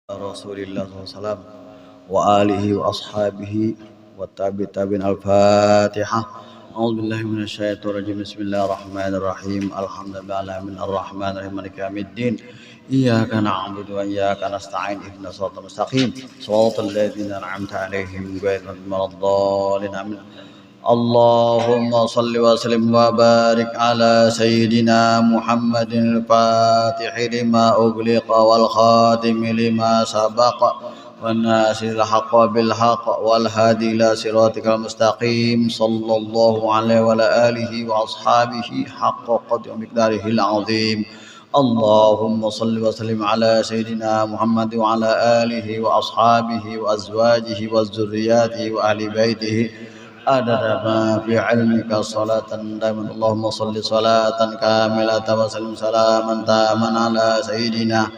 Rasulillah SAW wa alihi wa ashabihi wa tabi'in al-fatihah. A'udzubillahi minasyaitonir rajim. Bismillahirrahmanirrahim. Alhamdulillahi alamin arrahmanirrahim maliki yaumiddin. Iyyaka na'budu wa iyyaka nasta'in ihdinas siratal mustaqim siratal ladzina an'amta 'alaihim ghairil maghdubi 'alaihim. Allahumma salli wa sallim wa barik ala sayyidina Muhammadin al-fatihi lima ughliqa wal khatimi lima sabaqa wan nasiril haqqi bil haqqi wal hadi ila siratikal mustaqim sallallahu alaihi wa ala alihi wa ashabihi haqqa qadri wa miqdarihil azim. Allahumma salli wa sallim ala sayyidina Muhammad wa ala alihi wa ashabihi wa azwajihi wa zurriyyatihi wa ahli baitihi adada ma fi ilmika salatan daiman. Allahumma salli salatan kamilatan wa sallim salaman taman ala sayyidina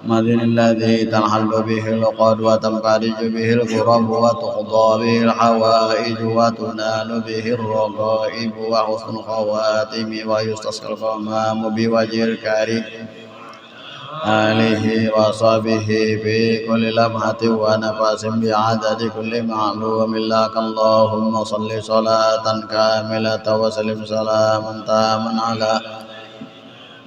Muhammadin alladhi tanhallu bihi al-uqad wa tanfariju bihi al-kurab wa tuqda bihi al-hawaij wa tunalu bihi ar-raghaib wa husnul khawatim wa yustasqal ghamamu bi wajhil karim alihi wa sahbihi fi kulli lamhatin wa nafasin bi adadi kulli ma'lumin laka. Allahumma salli salatan kamilatan wa sallim salaman taman ala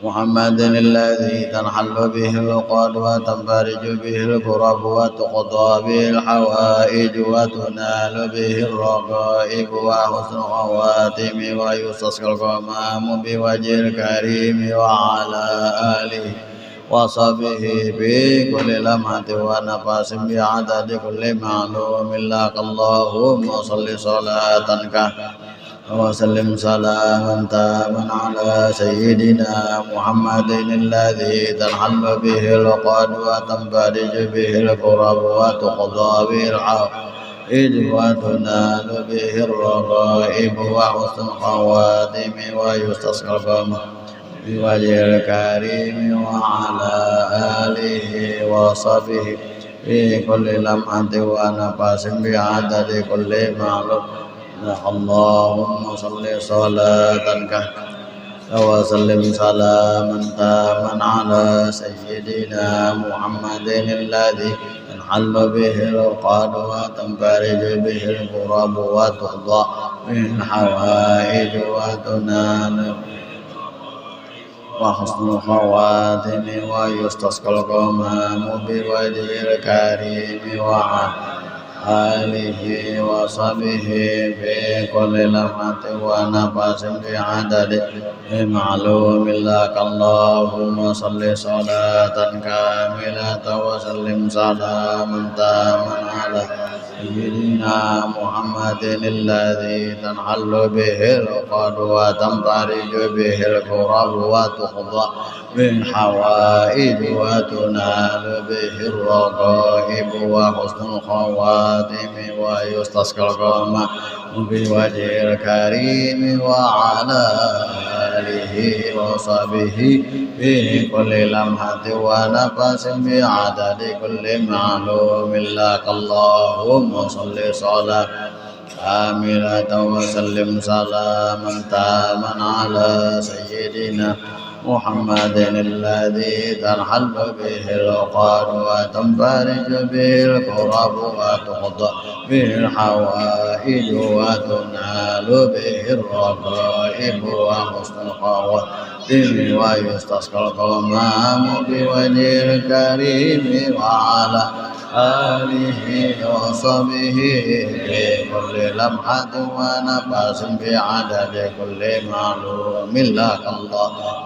Muhammadin alladhi tanhallu bihi al-uqad wa tanfariju bihi al-kurab wa tuqda bihi al-hawaij wa tunalu bihi ar-raghaib wa husnul khawatim wa yustasqal ghamamu bi wajhil karim wa ala alihi wa sahbihi bi kulli lamhatin wa nafasin bi adadi kulli ma'lumin laka. Allahumma salli salatan wa sallim salaman taman ala sayyidina Muhammadin alladhi tanhallu bihi al-uqad wa tanfariju bihi al-kurab wa tuqda bihi al-hawaij wa tunalu bihi ar-raghaib wa husnul khawatim wa yustasqal ghamamu biwajhil karim wa ala alihi wa sahbihi fi kulli lamhatin wa nafasin bi adadi kulli ma'lum. Allahumma salli salatan wa sallim salaman taman ala sayyidina Muhammadin alladhi tanhallu bihi al-uqad wa tanfariju bihi al-kurab wa tuqda bihi al-hawaij wa tunalu wa husnul khawatim wa yustasqal ghamamu bi wajhil karim wa alihi wa sahbihi fi kulli lamhatin wa nafasin bi adadi ma'lumin laka. Allahumma salli salatan kamilatan wa sallim salaman taman ala sayyidina Muhammadin alladhi tanhallu bihi al-uqad wa tanfariju bihi al-kurab wa tuqda bihi al-hawaij wa tunalu bihi ar-raghaib wa husnul khawatim wa yustasqal ghamamu bi wajhil karim wa ala alihi wa sahbihi fi kulli lamhatin wa nafasin bi adadi kulli ma'lumin laka. Allahumma salli salatan kamilatan wa sallim salaman taman ala sayyidina Muhammadin alladhi tanhallu bihi al-uqad wa tanfariju bihi al-kurab wa tuqda bihi al-hawaij wa tunalu bihi ar-raghaib wa husnul khawatim wa yustasqal ghamamu bi wajhil karim wa ala alihi wa sahbihi fi kulli lamhatin wa nafasin bi adadi kulli ma'lumin laka.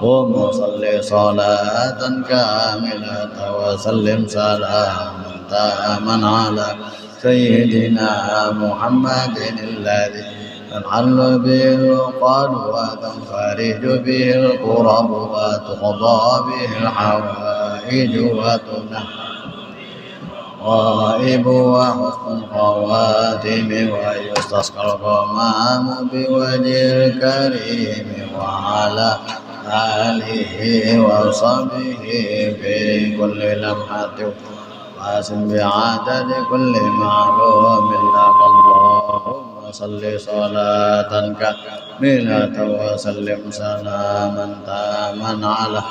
Allahumma salli salatan kamilatan wa sallim salaman taman ala sayyidina Muhammadin alladhi tanhallu bihi al-uqad wa tanfariju bihi al-kurab wa tuqda bihi al-hawaij wa tunalu الرغائب وحسن الخواتم ويستسقى الغمام بوجه الكريم وعلى آله وصحبه في كل لمحة واسم بعدد كل معلوم لك. اللهم صل صلاة كاملة وسلم سلاما تاما على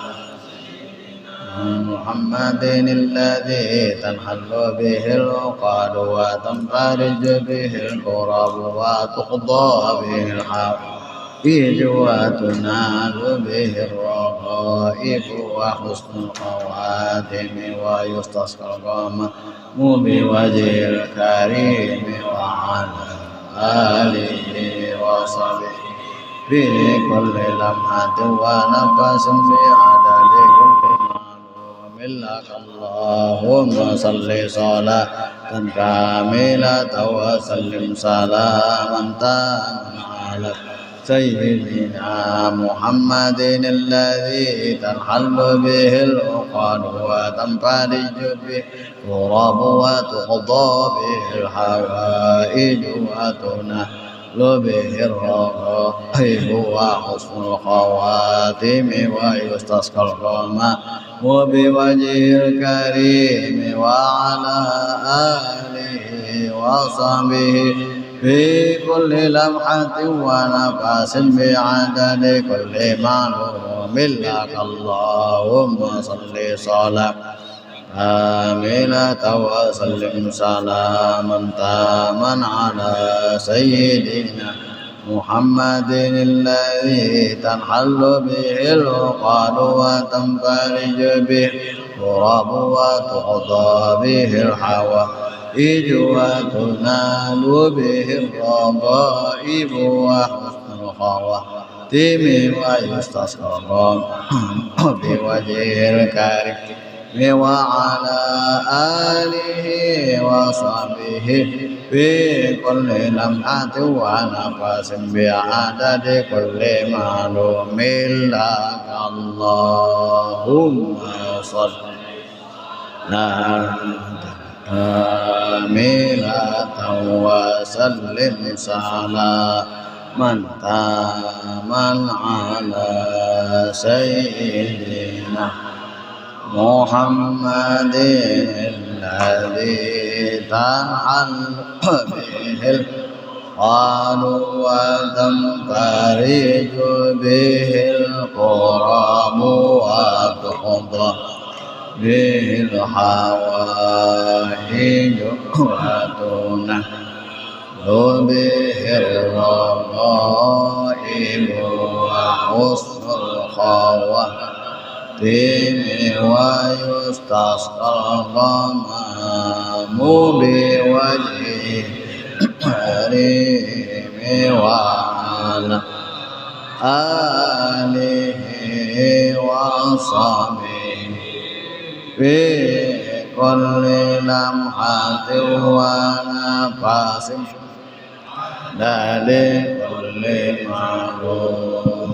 محمد الذي تنحل به العقد وتنفرج به الكرب وتقضى به الحوائج وتنال به الرغائب وحسن الخواتم ويستسقى الغمام بوجه الكريم وعلى آله وصحبه في كل لمحة ونفس في عدد كل معلوم لك اللهم صل صلاة كاملة وسلم سلاما تاما على سيدنا محمد الذي تنحل به العقد وتنفرج به الكرب وتقضى به الحوائج وتنال به الرغائب وحسن الخواتم ويستسقى الغمام بوجه الكريم وعلى آله وصحبه في كل لمحة ونفس بعدد كل معلوم لك اللهم صل صلاة كاملة وسلم سلاما تاما على سيدنا محمد الذي تنحل به العقد وتنفرج به الكرب وتقضى به الحوائج وتنال به الرغائب وحسن الخواتم ويستسقى بوجه الكريم وعلى آله وصحبه في كل لمحة ونفس بعدد كل معلوم لك اللهم صل كاملة وسلم سلاما تاما على سيدنا محمد الذي تنحل به العقد وتنفرج به الكرب وتقضى به الحوائج وتنال به الرغائب وحسن الخواتم ويستسقى الغمام بوجه الكريم وعلى آله وصحبه في كل لمحة ونفس لكل معلوم.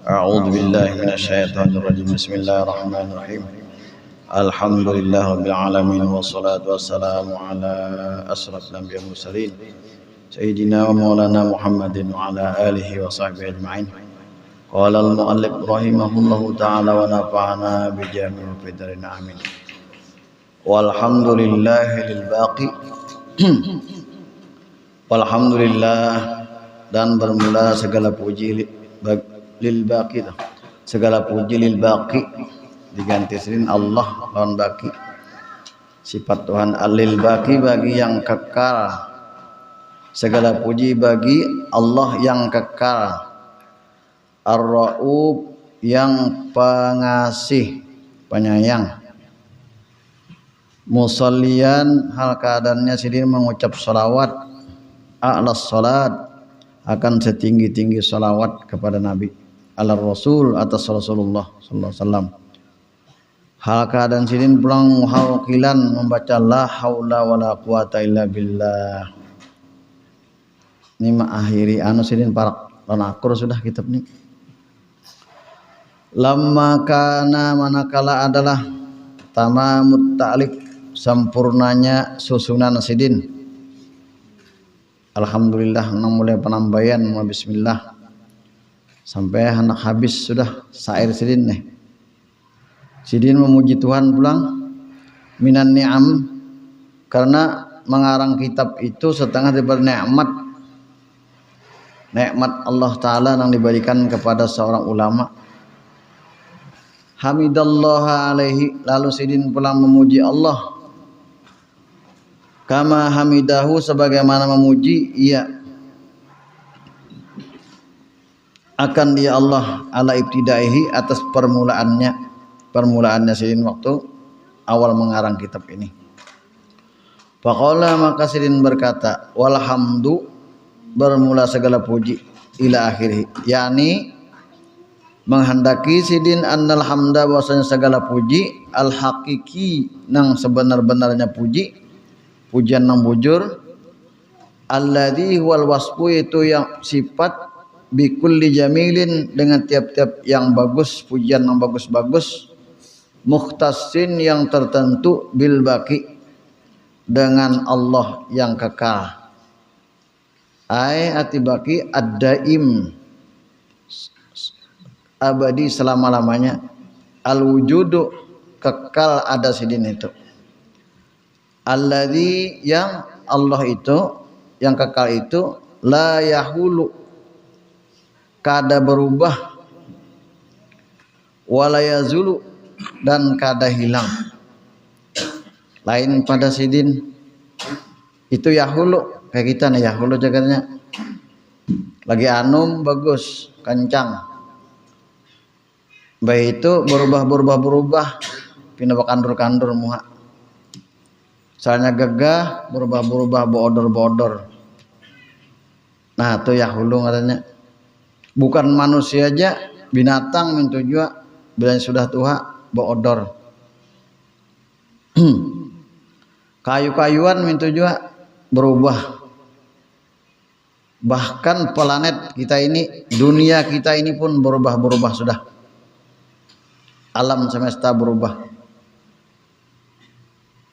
أعوذ بالله من الشيطان الرجيم. بسم الله الرحمن الرحيم. الحمد لله رب العالمين والصلاة والسلام على أشرف الأنبياء والمرسلين سيدنا ومولانا محمد وعلى آله وصحبه أجمعين. قال المؤلف رحمه الله تعالى ونفعنا بجميع الدارين آمين. والحمد لله للباقي. Walhamdulillah, dan bermula segala puji lil baqi, segala puji lil baqi diganti sinin Allah lawan baqi, sifat Tuhan alil baqi bagi yang kekal, segala puji bagi Allah yang kekal, ar-ra'ub yang pengasih penyayang, musallian hal keadaannya sidin mengucap salawat, a'las salat akan setinggi-tinggi salawat kepada Nabi, ala Rasul atas Rasulullah sallallahu alaihi wasallam. Hal keadaan sidin pulang muhawkilan membaca la haula wala quwata illa billah. Ini mengakhiri anu sidin para akur sudah kitab ini. Lamma kana manakala adalah tamamut ta'liq sempurnanya susunan sidin. Alhamdulillah mulai penambaian bismillah sampai hendak habis sudah syair sidin nih. Sidin memuji Tuhan pulang minan ni'am karena mengarang kitab itu setengah daripada nikmat Allah Ta'ala yang diberikan kepada seorang ulama. Hamidallaha alaihi, lalu sidin pulang memuji Allah. Kama hamidahu, sebagaimana memuji ia akan dia Allah ala ibtidaihi, atas permulaannya sidin waktu awal mengarang kitab ini. Faqala, maka sidin berkata, walhamdu, bermula segala puji, ila akhirih, yakni menghendaki sidin annal hamda, bahwasanya segala puji, al hakiki, nang sebenar-benarnya puji, pujian nang bujur, alladzi wal wasfu, itu yang sifat, bikulli jamilin, dengan tiap-tiap yang bagus, pujian yang bagus-bagus, mukhtassin, yang tertentu, bil baqi, dengan Allah yang kekal, ai atibaki ad-daim, abadi, selama-lamanya, al-wujudu, kekal ada sidin itu, alladzi, yang Allah itu, yang kekal itu, la yahulu, kada berubah, wala yazulu, dan kada hilang. Lain pada sidin itu yahulu, kayak kita nih yahulu jagatnya lagi anum bagus kencang, baik itu berubah pindah kandur muha, soalnya gagah berubah bodor. Nah itu yahulu katanya. Bukan manusia aja, binatang mintu juga bila sudah tua bodor. Kayu-kayuan mintu juga berubah. Bahkan planet kita ini, dunia kita ini pun berubah sudah. Alam semesta berubah.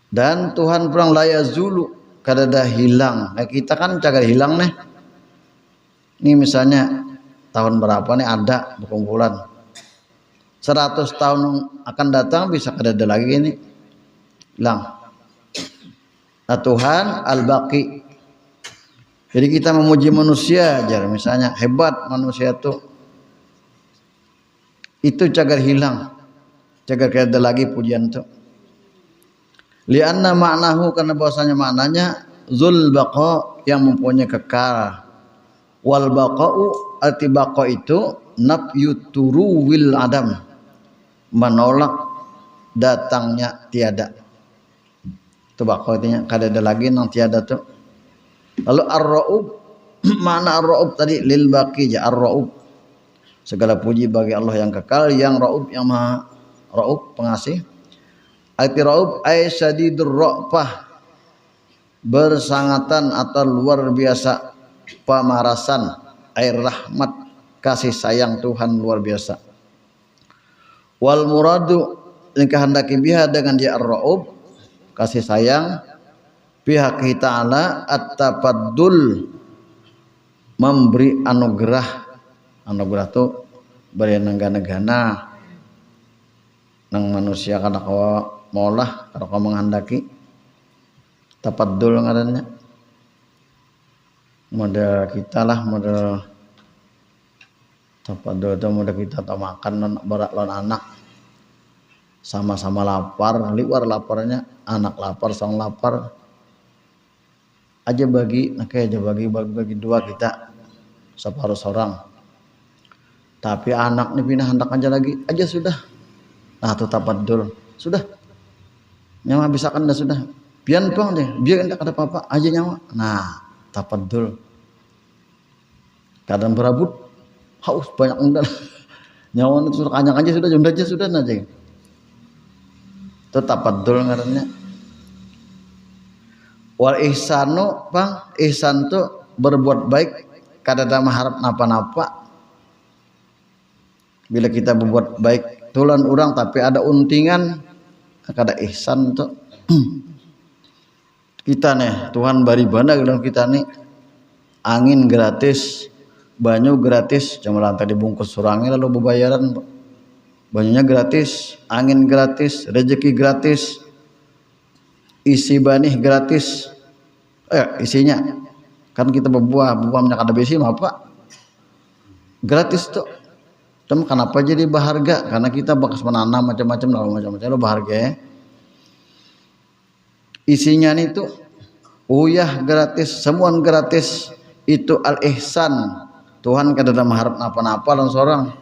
Dan Tuhan pulang la yazulu, kadada hilang. Nah, kita kan cagar hilang nih. Ini misalnya tahun berapa nih ada perkumpulan. 100 tahun akan datang bisa kadada lagi ini. Hilang. Nah, Tuhan al-baqi. Jadi kita memuji manusia aja, misalnya hebat manusia tuh, itu cagar hilang, cagar kada lagi pujian tuh. Lianna ma'nahu, karena bahwasanya maknanya zul baqa, yang mempunyai kekal. Wal baqa'u, arti baqa itu nafyu turuwil adam, menolak datangnya tiada. Itu baqa artinya kada ada lagi nang tiada tuh. Lalu ar-ra'ub, mana ar-ra'ub tadi lil baqi, ja ar-ra'ub, segala puji bagi Allah yang kekal, yang ra'ub, yang maha ra'ub, pengasih. Arti ra'ub ay syadidur ra'fah, bersangatan atau luar biasa pamarasan, air rahmat, kasih sayang Tuhan luar biasa. Wal muradu, yang kehendaki biha, dengan dia ar-ra'ub, kasih sayang, pihak ta'ala at-tafaddul, memberi anugerah. Anugerah tuh beri negana nang manusia kada kawa maulah, kada kawa menghendaki. Tafaddul ngarannya. Model kita lah, model tafaddul itu model kita tak makan berat lawan anak. Sama-sama lapar, liwar laparnya, anak lapar, sang lapar. Aja bagi, nah kayak aja bagi dua kita separuh seorang. Tapi anak nih pindah hendak aja lagi, aja sudah. Nah tuh tafaddul, sudah. Nyawa bisa kan dah sudah. Pian pang deh, biar enggak ada apa-apa, aja nyawa. Nah, tafaddul. Kadang berabut, haus banyak undang. Nyawa itu sudah kanyang aja sudah aja. Itu tafaddul ngarannya. Wal ihsanu, bang, ihsan tuh berbuat baik, kadada mengharap napa-napa. Bila kita berbuat baik tulan orang tapi ada untingan, kada ihsan tuh. Kita nih Tuhan bari bana dalam kita nih, angin gratis, banyu gratis, cuma lantai dibungkus surangnya lalu bebayaran. Banyunya gratis, angin gratis, rezeki gratis, isi banih gratis. Isinya kan kita buahnya kada besi apa? Gratis tuh. Tem kenapa jadi berharga? Karena kita bekas menanam macam-macam lo berharga ya. Isinya itu uyah gratis, semuanya gratis. Itu al-ihsan. Tuhan kada mengharap apa-apa lan seorang.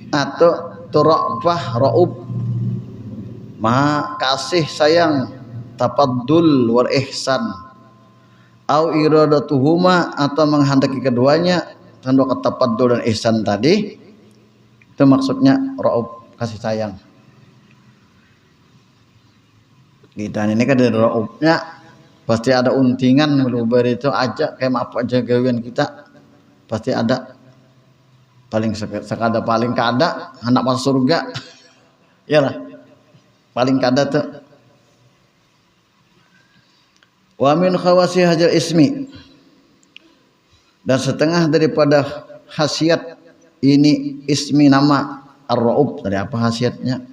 Atau turafah raub. Maha kasih sayang, tafaddul wal ihsan. Au iradatuhuma atau menghendaki keduanya, tanda tafaddul dan ihsan tadi itu maksudnya raub, kasih sayang. Kita ini kan dari raubnya pasti ada untingan melubar itu aja kayak apa aja gawean kita pasti ada paling sekada paling kada anak masuk surga iyalah paling kada tuh. Wa min khawasi hajal ismi, dan setengah daripada khasiat ini ismi nama ar-raub. Dari apa khasiatnya?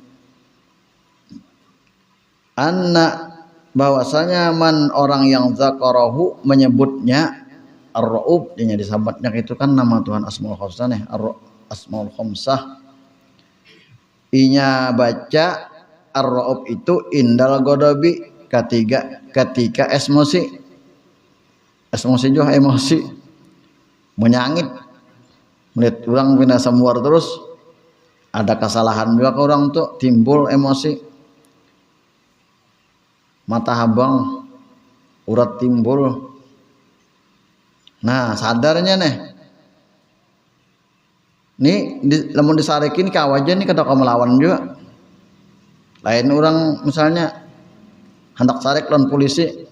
Anna, bahwasanya man orang yang zakarahu menyebutnya ar-raub, dia disabatnya itu kan nama Tuhan Asmaul Husna nih, Asmaul Khamsah. Inya baca ar-raub itu indal godobi, ketika emosi juga emosi menyangit melihat orang pindah semuar terus ada kesalahan juga ke orang tuh timbul emosi mata habang urat timbul. Nah sadarnya nih lamun disarekin kawajan nih kada melawan juga. Lain orang misalnya hendak sarek lawan polisi,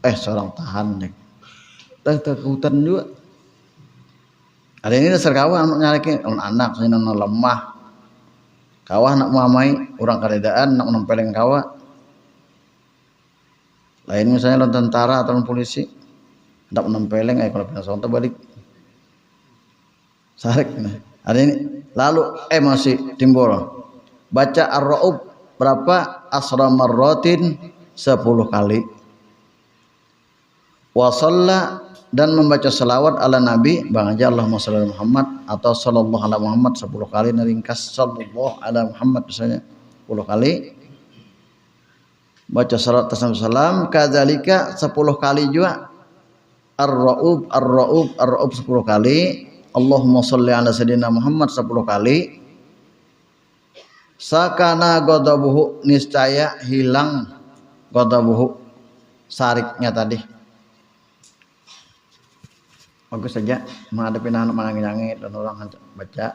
seorang tahan deh, takutan juga. Ada ini dasar kawan anak nyarekin, anak sini lemah, kawah nak mamai, orang karedaan nak nempeleng kawah. Lain misalnya lawan tentara atau lawan polisi, hendak nempeleng, kalau pindah sontak balik, sarek. Ada ini, lalu emosi timbul. Baca ar-raub berapa? Asra marratin, 10 kali. Wa shalla, dan membaca selawat ala nabi bang aja Allahumma shalli ala Muhammad atau sallallahu ala Muhammad 10 kali, neringkas sallallahu ala Muhammad misalnya 10 kali. Baca salat atas salam kadzalika 10 kali juga. Ar-raub 10 kali. Allahumma shalli ala sayyidina Muhammad 10 kali. Sakana ghadabuhu, niscaya hilang ghadabuhu, sariknya tadi. Bagus saja menghadapi anak menangis dan orang baca.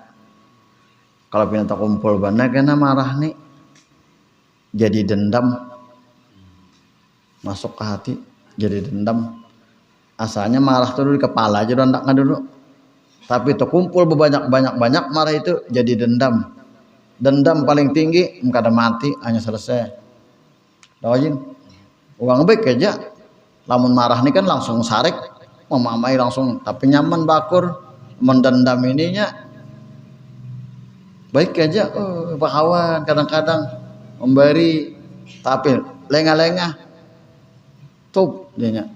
Kalau pindah kumpul bana kena marah nih, jadi dendam masuk ke hati, jadi dendam. Asalnya marah tuh di kepala aja udah enggak dulu, tapi terkumpul banyak marah itu jadi dendam. Dendam paling tinggi kada mati hanya selesai. Dawajin uang baik aja. Lamun marah nih kan langsung sarek, memamai langsung, tapi nyaman bakur mendendam ininya. Baik aja, Pak Kawan kadang-kadang memberi, tapi lengah-lengah tuh dianya.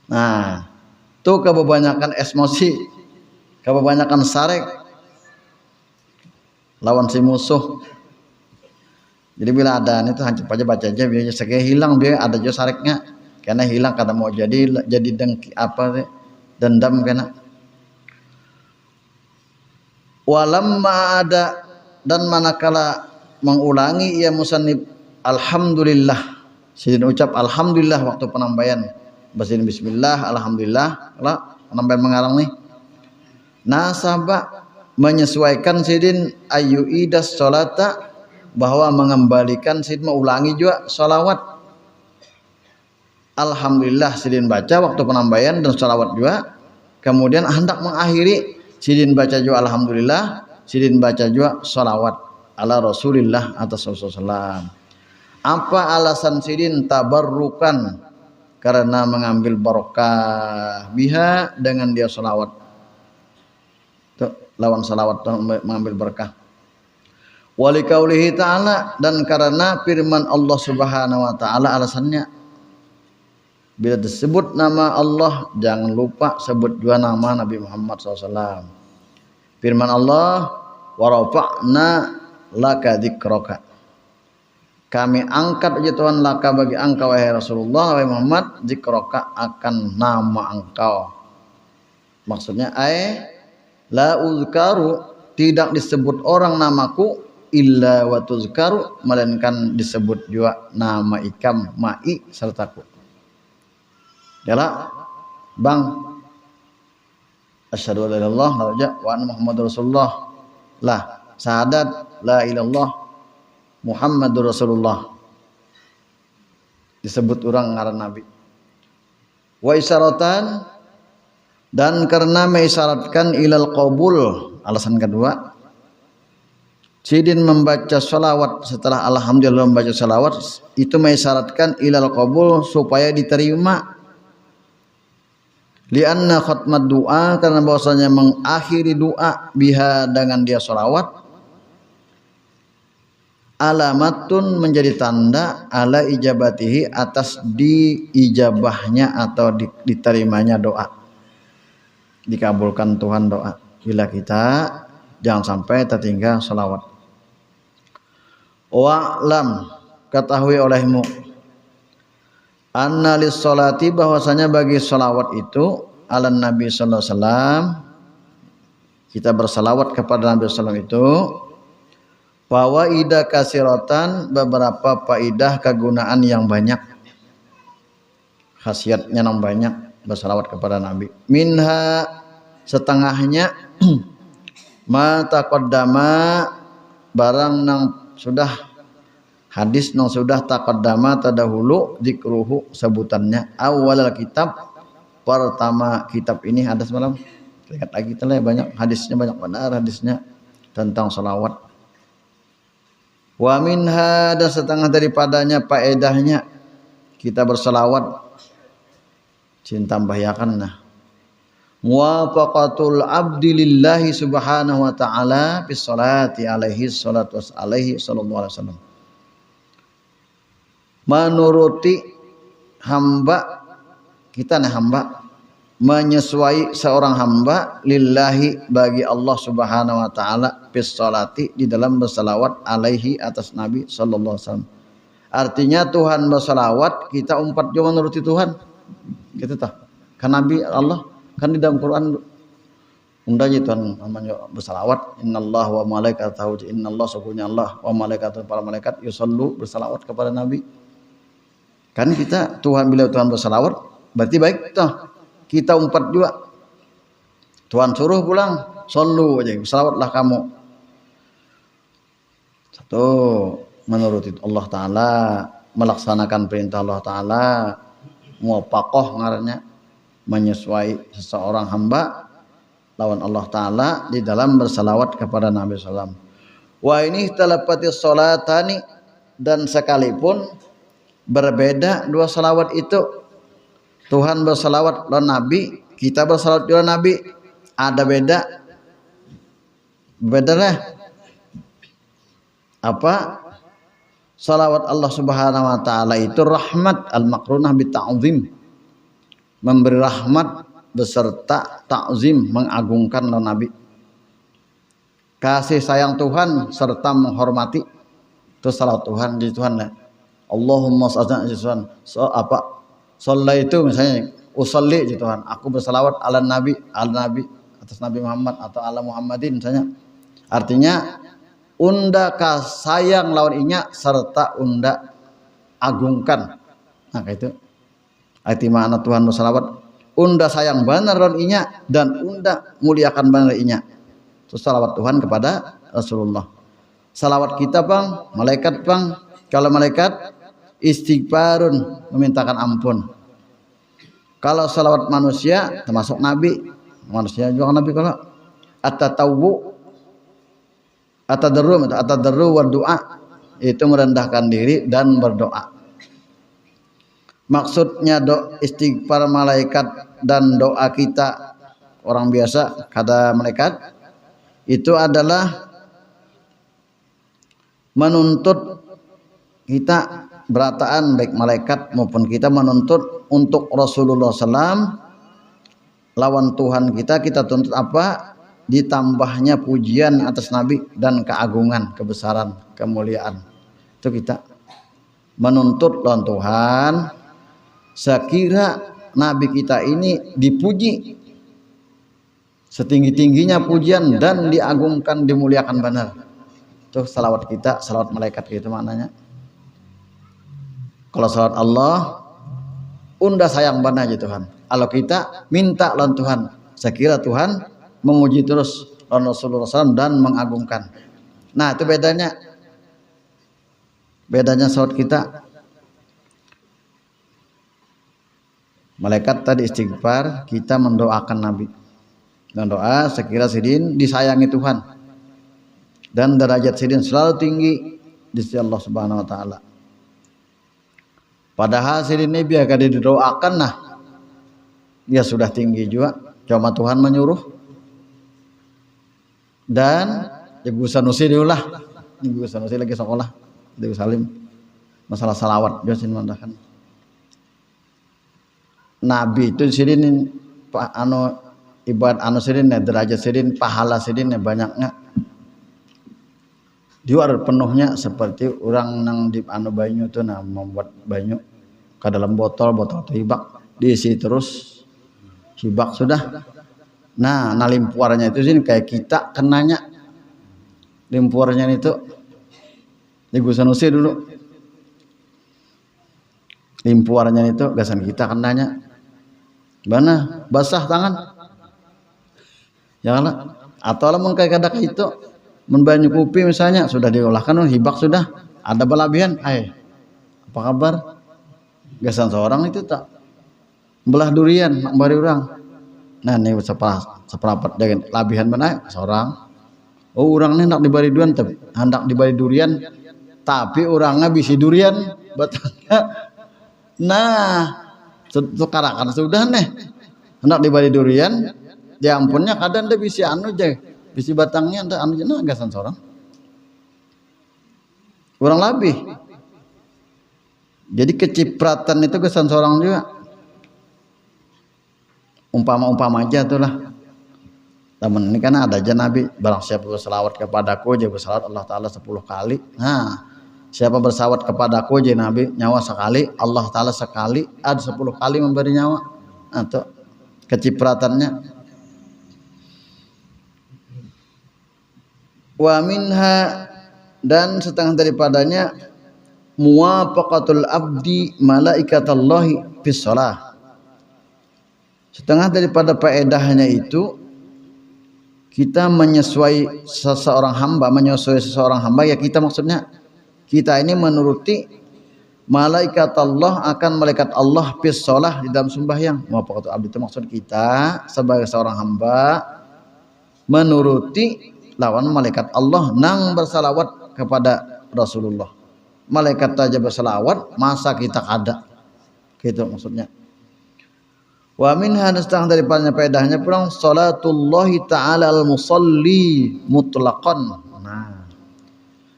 Nah, tuh kebanyakan emosi, kebanyakan sarek lawan si musuh. Jadi bila ada itu hancur aja baca aja biar sekali hilang dia ada juga sareknya. Karena hilang kada mau jadi dengki apa dendam kena. Walamma ada, dan manakala mengulangi ia musannif alhamdulillah. Sidin ucap alhamdulillah waktu penambaian. Basin bismillah alhamdulillah. Lah penambaian mengarang nih. Nasaba, menyesuaikan sidin ayyuidas sholata, bahwa mengembalikan sidin mengulangi juga sholawat. Alhamdulillah sidin baca waktu penambaian dan sholawat juga. Kemudian hendak mengakhiri sidin baca juga alhamdulillah, sidin baca juga sholawat ala Rasulillah atas Rasulullah. Apa alasan sidin? Tabarrukan, karena mengambil barokah biha, dengan dia sholawat. Lawan salawat mengambil berkah. Wali qaulihi ta'ala, dan karena firman Allah Subhanahu wa taala alasannya. Bila disebut nama Allah, jangan lupa sebut juga nama Nabi Muhammad SAW. Firman Allah, wa rafa'na laka dzikraka. Kami angkat ya Tuhan laka bagi engkau wahai Rasulullah, wahai Muhammad, dzikraka akan nama engkau. Maksudnya la uzkaru, tidak disebut orang namaku illa wa tuzkaru, melainkan disebut juga nama ikam ma'i sertaku. Yalah, bang, asyhadu an la ilaha illallah wa anna muhammadur rasulullah. Lah, syahadat la ilallah Muhammadur Rasulullah. Disebut orang ngaran Nabi. Wa isyaratan, dan karena mengisyaratkan ilal qabul, alasan kedua, sidin membaca salawat setelah alhamdulillah membaca salawat itu mengisyaratkan ilal qabul supaya diterima. Lianna khatmat doa, karena bahwasanya mengakhiri doa biha dengan dia salawat, alamatun menjadi tanda ala ijabatihi atas diijabahnya atau diterimanya doa, dikabulkan Tuhan doa. Bila kita jangan sampai tertinggal salawat. Wa'lam, ketahui olehmu, anna lis salati, bahwasanya bagi salawat itu ala Nabi sallallahu alaihi wasallam, kita bersalawat kepada Nabi sallallahu alaihi wasallam itu fawaidah kasiratan, beberapa faidah kegunaan yang banyak, khasiatnya yang banyak bersalawat kepada Nabi. Minha, setengahnya ma taqaddama, barang nang sudah hadis nang sudah taqaddama terdahulu dzikruhu sebutannya awal kitab, pertama kitab ini ada semalam. Lihat lagi telah banyak hadisnya, banyak benar hadisnya tentang salawat. Wa minha, ada setengah daripadanya faedahnya kita bersalawat, cinta bahayakanlah muwafaqatul abdi lillahi subhanahu wa ta'ala bis salati alaihi salatu alaihi sallallahu alaihi wasallam, menuruti hamba kita, hamba menyesuai seorang hamba lillahi bagi Allah subhanahu wa ta'ala bis salati, di dalam bersalawat alaihi atas Nabi sallallahu alaihi wasallam. Artinya Tuhan bersalawat, kita umpat juga menuruti Tuhan gitu tah. Kan Nabi Allah kan di dalam Quran undanya Tuhan namanya bersalawat, innallaha wa malaikatahu, innallah sesungguhnya Allah wa malaikatahu, para malaikat yusallu bersalawat kepada Nabi. Kan kita Tuhan, bila Tuhan bersalawat berarti baik toh. Kita umpat juga. Tuhan suruh pulang, sallu aja, salawatlah kamu. Satu, menuruti Allah Ta'ala, melaksanakan perintah Allah Ta'ala, muwafaqah ngarannya, menyesuai seseorang hamba lawan Allah Ta'ala di dalam bersalawat kepada Nabi SAW. Wa ini talapati salatani, dan sekalipun berbeda dua salawat itu, Tuhan bersalawat lawan Nabi, kita bersalawat lawan Nabi, ada beda lah. Apa? Salawat Allah Subhanahu wa taala itu rahmat al-maqrunah bi ta'zim, memberi rahmat beserta ta'zim, mengagungkan lawan Nabi. Kasih sayang Tuhan serta menghormati, itu salawat Tuhan di Tuhan lah. Allahumma shalli ala so apa? Sallah itu misalnya usolli gitu Tuhan, aku bersalawat ala Nabi atas Nabi Muhammad atau ala Muhammadin misalnya. Artinya unda kasayang lawan inya serta unda agungkan. Nah itu arti makna Tuhan bersalawat, unda sayang benar lawan inya dan unda muliakan benar inya. Itu salawat Tuhan kepada Rasulullah. Salawat kita bang, malaikat bang, kalau malaikat istighfarun, memintakan ampun. Kalau salawat manusia termasuk Nabi, manusia juga Nabi. Kalau atadarru wa doa, itu merendahkan diri dan berdoa. Maksudnya istighfar malaikat dan doa kita orang biasa kata malaikat itu adalah menuntut kita berataan baik malaikat maupun kita menuntut untuk Rasulullah SAW lawan Tuhan kita tuntut apa? Ditambahnya pujian atas Nabi dan keagungan, kebesaran, kemuliaan. Itu kita menuntut lawan Tuhan sekira Nabi kita ini dipuji setinggi-tingginya pujian dan diagungkan, dimuliakan benar. Itu salawat kita, salawat malaikat gitu maknanya. Kalau salawat Allah unda sayang benar aja Tuhan. Kalau kita minta lawan Tuhan, sekira Tuhan memuji terus lawan Rasulullah SAW dan mengagungkan. Nah itu bedanya salawat kita. Malaikat tadi istighfar, kita mendoakan Nabi. Dan doa sekira sidin disayangi Tuhan. Dan derajat sidin selalu tinggi di sisi Allah Subhanahu wa taala. Padahal sidin ini biar didoakan nah. Dia sudah tinggi juga. Cuma Tuhan menyuruh. Dan Ibu Sanusi diulah. Ibu Sanusi lagi sekolah di Salim. Masalah salawat Josin mandahkan. Nabi itu sidin ibarat sidin derajat sidin pahala sidin banyaknya dia penuhnya seperti orang nang di banyu tuh membuat banyu ke dalam botol itu hibak diisi terus hibak sudah nah limpuarnya itu sini kayak kita kenanya limpuarnya itu di Gusanusi dulu limpuarnya itu gasan kita kenanya mana basah tangan janganlah atau lah kayak kadak itu membanyu kopi misalnya sudah diolahkan hibak sudah ada balabihan apa kabar gasan seorang itu tak belah durian nak bari orang nah ini seperapat dengan labihan mana seorang orang ini hendak dibari durian hendak dibari durian tapi orangnya bisi durian batangnya nah sekarang sudah nih hendak dibari durian ya ampunnya kadang dia bisi bisi batangnya ada gasan seorang kurang lebih jadi kecipratan itu gasan seorang juga umpama aja itulah teman ini kan ada aja Nabi barang siapa berselawat kepadaku dia berselawat Allah Ta'ala 10 kali nah siapa berselawat kepadaku dia Nabi nyawa sekali Allah Ta'ala sekali ada 10 kali memberi nyawa atau kecipratannya wa minha dan setengah daripadanya muwafaqatul abdi malaikatallahi fis shalah setengah daripada faedahnya itu kita menyesuai seseorang hamba ya kita maksudnya kita ini menuruti malaikat Allah akan malaikat Allah fis shalah di dalam sembahyang muwafaqatul abdi itu maksud kita sebagai seorang hamba menuruti lawan malaikat Allah nang bersalawat kepada Rasulullah malaikat saja bersalawat masa kita kada gitu maksudnya wa minha setengah daripada faedahnya pulang salatullahi ta'ala al-musalli mutlaqan nah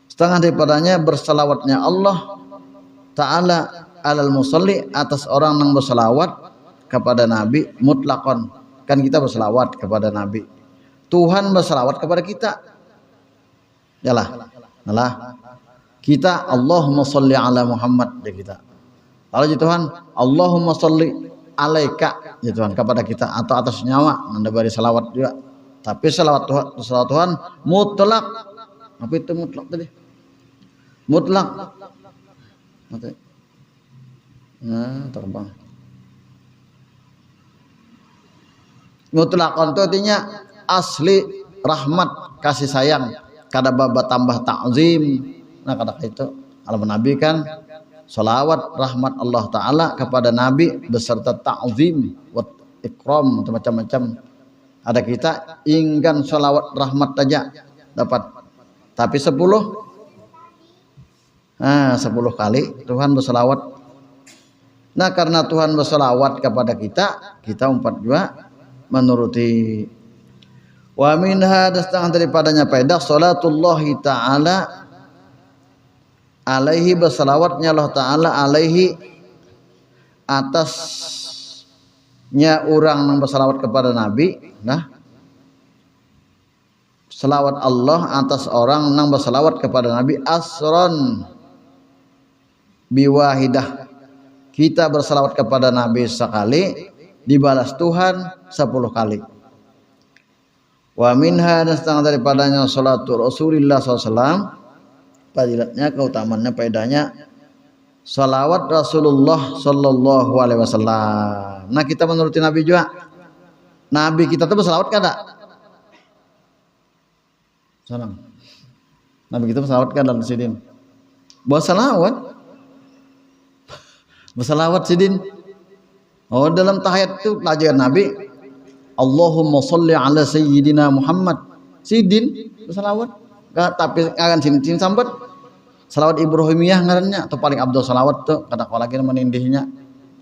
setengah daripadanya bersalawatnya Allah ta'ala al-musalli atas orang yang bersalawat kepada Nabi mutlaqan kan kita bersalawat kepada Nabi Tuhan bersalawat kepada kita. Yalah. Kita Allahumma sholli ala Muhammad ya kita. Kalau Tuhan Allahumma sholli alaika ya Tuhan kepada kita atau atas nyawa Anda beri salawat juga. Tapi salawat Tuhan mutlak. Apa itu mutlak tadi? Mutlak. Nah, terbang. Mutlak itu artinya asli rahmat kasih sayang kada baba tambah ta'zim nah kada itu alamun Nabi kan salawat rahmat Allah Ta'ala kepada Nabi beserta ta'zim wa ikram macam-macam ada kita ingin salawat rahmat saja dapat tapi 10 kali Tuhan bersalawat nah karena Tuhan bersalawat kepada kita umpat juga menuruti wa minha setengah daripadanya faedah salatullahi ta'ala alaihi bersalawatnya Allah Ta'ala alaihi atasnya orang yang bersalawat kepada Nabi. Nah, salawat Allah atas orang yang bersalawat kepada Nabi asron biwahidah. Kita bersalawat kepada Nabi sekali dibalas Tuhan 10 kali. Wa minha, dan setengah daripadanya salatu Rasulullah SAW, fadilatnya, keutamaannya, faedahnya salawat Rasulullah sallallahu alaihi wasallam. Nah, kita menuruti Nabi juga. Nabi kita tuh bersalawat kada? Salam. Nabi kita bersalawat kada sidin? Bersalawat. Bersalawat sidin. Oh, dalam tahiyat itu pelajaran Nabi, Allahumma sholli ala sayyidina Muhammad. Sidin bersalawat. Tapi akan sin sambat salawat Ibrahimiyah ngarannya atau paling abdul salawat tuh kada kau lagi menindihnya.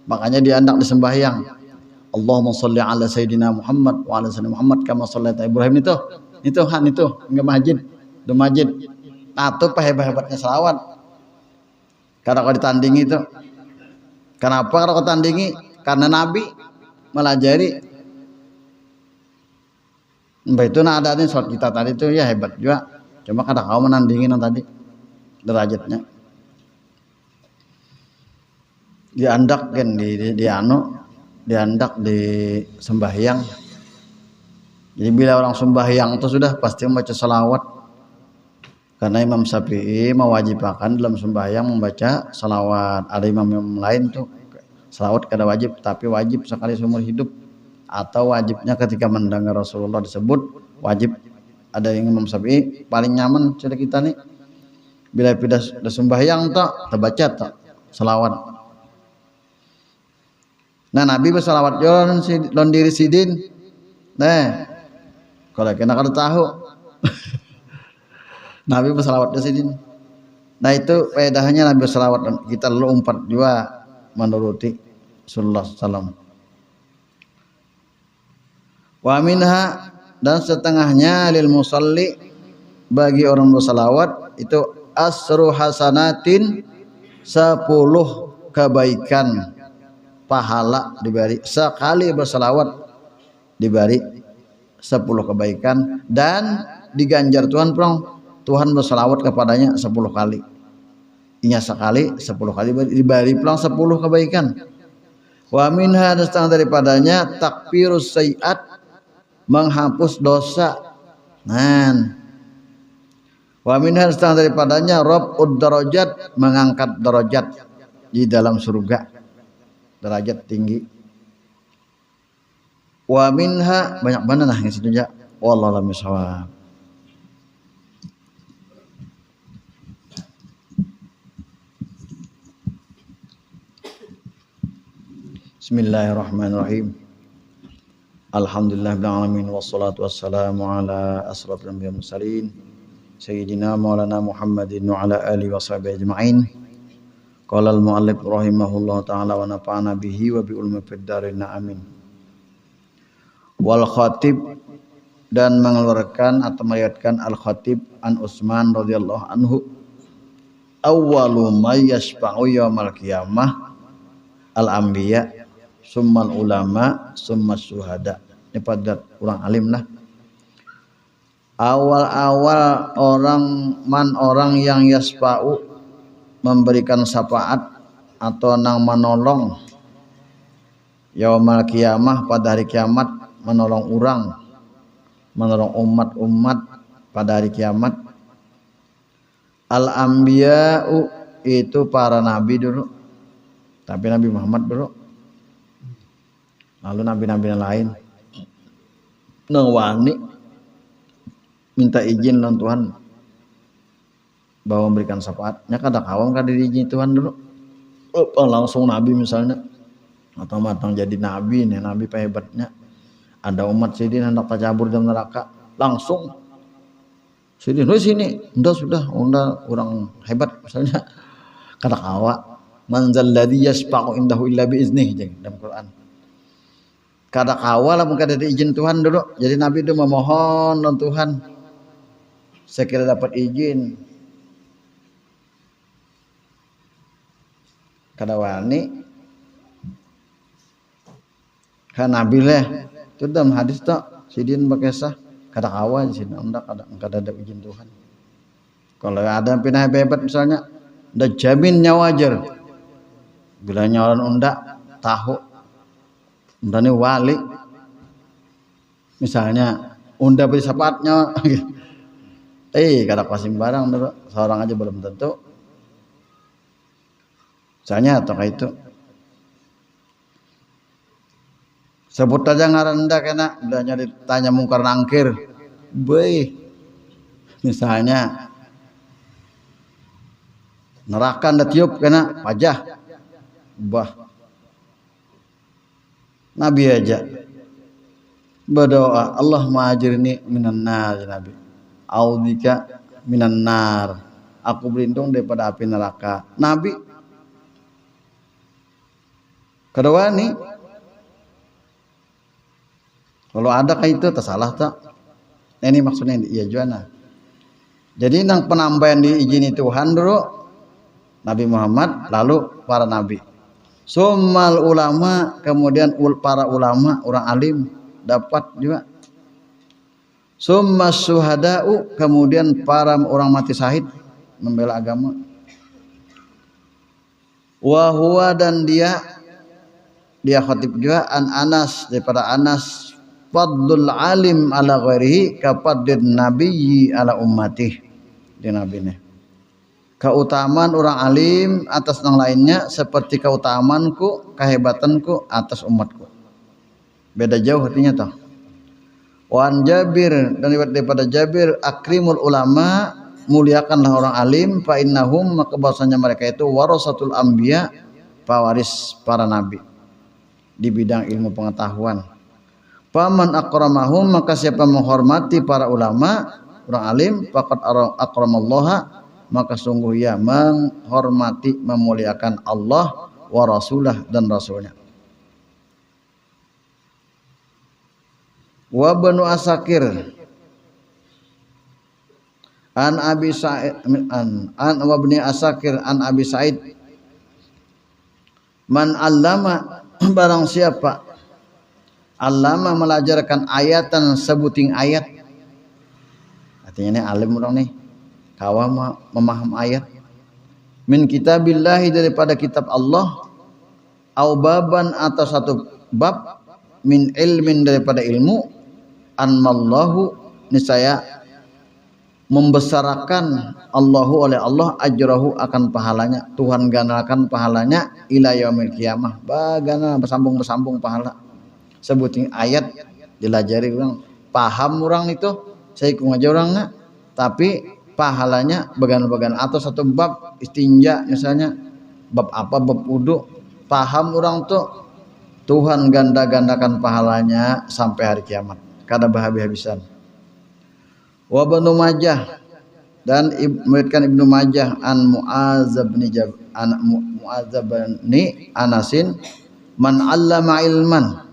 Makanya dia hendak disembahyang. Allahumma sholli ala sayyidina Muhammad wa ala sayyidina Muhammad kama shallaita Ibrahim itu enggak masjid, do masjid. Nah, itu hebat-hebatnya salawat. Kada kau ditandingi itu. Kenapa kada kau tandingi? Karena Nabi melajari. Mbak itu nah ada nih sholat kita tadi itu ya hebat juga. Cuma kadang kau menandingin yang tadi derajatnya. Diandak kan diandak di sembahyang. Jadi bila orang sembahyang itu sudah pasti membaca salawat. Karena Imam Syafi'i mewajibkan dalam sembahyang membaca salawat. Ada imam lain tuh salawat kada wajib, tapi wajib sekali seumur hidup. Atau wajibnya ketika mendengar Rasulullah disebut wajib. Ada yang Imam Syafi'i paling nyaman cerita kita nih bila sembahyang tak terbaca tak selawat. Nah, Nabi bersalawat lon diri sidin. Nah, kalau kena kada tahu Nabi bersalawat sidin. Nah, itu faedahnya Nabi bersalawat. Kita lalu umpat juga menuruti Rasulullah SAW. Wa minha, dan setengahnya lil musalli, bagi orang bersalawat itu asru hasanatin, 10 kebaikan pahala diberi sekali bersalawat, diberi 10 kebaikan, dan diganjar Tuhan bersalawat kepadanya 10 kali. Inya sekali 10 kali diberi pulang 10 kebaikan. Wa minha, dan setengah daripadanya takfirus sayiat, menghapus dosa. Nah, wa minha, setengah daripadanya raf'ud darajat, mengangkat derajat di dalam surga, derajat tinggi. Wa minha, banyak banget nah yang situ ya. Wallahu a'lam bishawab. Bismillahirrahmanirrahim. Alhamdulillahirabbil alamin wassalatu wassalamu ala asrofil anbiya'i wal mursalin sayyidina maulana Muhammadin wa ala alihi washabihi ajmain. Qala al muallif rahimahullahu taala wa nafa'ana bihi wa bi ulumi fid dharain amin. Wal khatib, dan mengeluarkan atau meriwayatkan al khatib an Utsman radhiyallahu anhu, awwalu may yashfa'u yaumal qiyamah al anbiya summal ulama summas syuhada. Ini pada orang alim lah. Awal-awal orang yang yasfa'u, memberikan syafaat atau nang menolong yaumal qiyamah, pada hari kiamat, menolong orang, menolong umat-umat pada hari kiamat. Al anbiya'u, itu para nabi dulu, tapi Nabi Muhammad dulu, lalu nabi-nabi yang lain nang wani minta izin lawan Tuhan bahwa memberikan syafaatnya, kada kawam kada diizin Tuhan dulu. Langsung nabi misalnya atau matang jadi nabi nih, nabi hebatnya. Ada umat sidin hendak tercabur dalam neraka, langsung sidin sini sudah orang hebat misalnya, kada kawa. Man zalladzi yashfa'u indahu illa bi iznihi, dalam Quran. Kada kawal lah kada diizin Tuhan dulu. Jadi Nabi itu memohon dan Tuhan sekira dapat izin. kada wani kan nabi leh itu dalam hadis tak sidin bakesah kada kawan sih unda kada ada izin Tuhan. Kalau ada pindah bebet misalnya udah jaminnya wajar bila nyawaran unda tahu unda ini wali misalnya unda beri sapatnya kada pasim barang seorang aja belum tentu misalnya atau kayak itu sebut aja ngaran unda kena bilanya ditanya mungkar nangkir beuy misalnya neraka anda tiup kena pajah bah nabi aja berdoa Allah ma'ajirni minan nar nabi audika minan nar aku berlindung daripada api neraka nabi kedua nih kalau ada kayak itu tersalah tak? Ini maksudnya iya juana. Jadi nang penambahan diizini Tuhan dulu Nabi Muhammad lalu para nabi. Summal ulama kemudian para ulama orang alim dapat juga. Summas syuhada'u kemudian para orang mati syahid membela agama. Wa huwa dan dia khatib juga an Anas daripada Anas fadlul alim ala ghairihi kafaddin nabiyyi ala ummatih di nabine keutamaan orang alim atas yang lainnya seperti keutamaanku kehebatanku atas umatku beda jauh artinya toh wan Jabir dan daripada Jabir akrimul ulama muliakanlah orang alim fa innahum maka bahasanya mereka itu warasatul anbiya pewaris para nabi di bidang ilmu pengetahuan. Faman akramahum maka siapa menghormati para ulama orang alim faqad akramallaha maka sungguh ia menghormati memuliakan Allah wa rasulah dan rasulnya. Wa banu asakir an abi sa'id an wa bani asakir an abi sa'id man allama barang siapa allama melajarkan ayatan sebuting ayat artinya ini alim orang nih kawan memaham ayat min kitabillahi daripada kitab Allah au baban atau satu bab min ilmin daripada ilmu anmallahu niscaya membesarkan Allahu oleh Allah ajrahu akan pahalanya Tuhan gandakan pahalanya ila yaumil qiyamah bagana bersambung pahala sebutin ayat dilajari orang paham orang itu saya ikut aja orangnya tapi pahalanya bagian-bagian atau satu bab istinja misalnya bab apa bab wudu paham orang tuh Tuhan ganda-gandakan pahalanya sampai hari kiamat kada habis-habisan. Wa Ibnu Majah dan meriwayatkan Ibnu Majah an Mu'adz bin Anasin man 'allama ilman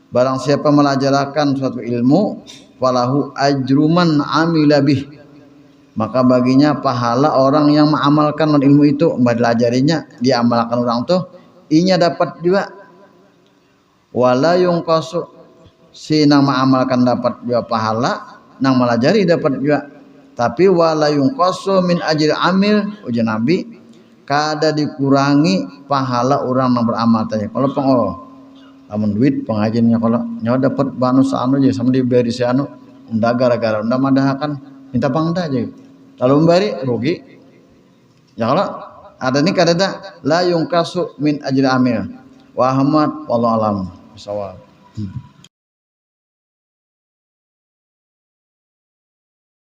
barang siapa melajarkan suatu ilmu falahu ajruman amila bih maka baginya pahala orang yang mengamalkan ilmu itu mempelajarinya diamalkan orang tuh inya dapat juga wala yungqasu si nang mengamalkan dapat juga pahala nang melajari dapat juga tapi wala yungqasu min ajri amil ujian nabi kada dikurangi pahala orang yang beramal tanya kalau amun duit pengajiannya kalau nyawa dapat banu saanu aja sama diberi si anu unda gara-gara unda madahakan minta pangda aja lalu memberi rugi ya kalau ada nih kadada la yungkasu min ajri amil wa ahmad wallahu alam bisawab